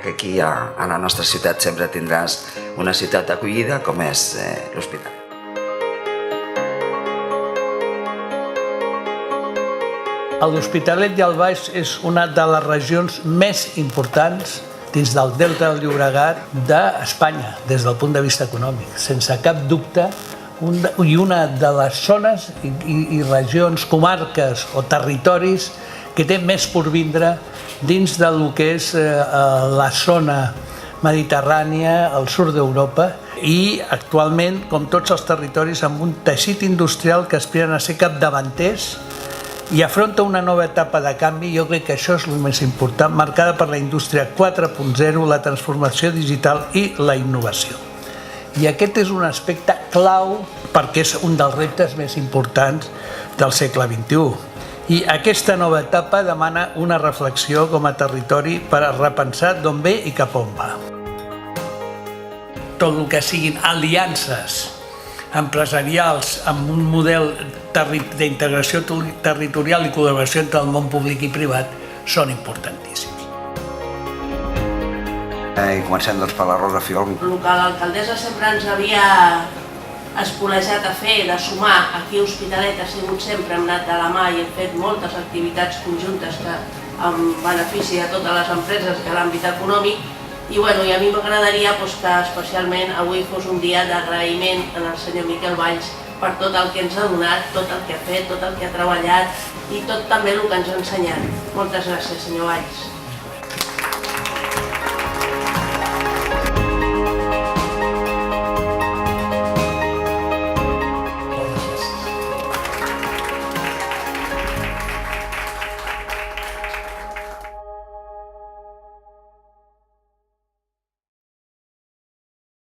que aquí a la nostra ciutat sempre tindràs una ciutat d'acollida com és l'Hospitalet. L'Hospitalet i el Baix és una de les regions més importants dins del Delta del Llobregat d'Espanya, des del punt de vista econòmic. Sense cap dubte, i una de les zones i regions, comarques o territoris que té més per vindre dins del que és la zona mediterrània, al sud d'Europa, i actualment, com tots els territoris, amb un teixit industrial que aspiren a ser capdavanters i afronta una nova etapa de canvi. Jo crec que això és el més important, marcada per la indústria 4.0, la transformació digital i la innovació. I aquest és un aspecte clau perquè és un dels reptes més importants del segle XXI. I aquesta nova etapa demana una reflexió com a territori per a repensar d'on ve i cap on va. Tot el que siguin aliances empresarials amb un model d'integració territorial i col·laboració entre el món públic i privat són importantíssims. I comencem per la Rosa Fiol. El que l'alcaldessa sempre ens havia espolejat a fer, de sumar aquí a Hospitalet, ha sigut sempre, hem anat de la mà i hem fet moltes activitats conjuntes en benefici de totes les empreses i de l'àmbit econòmic. I a mi m'agradaria que especialment avui fos un dia d'agraïment al senyor Miquel Valls per tot el que ens ha donat, tot el que ha fet, tot el que ha treballat i tot també el que ens ha ensenyat. Moltes gràcies, senyor Valls.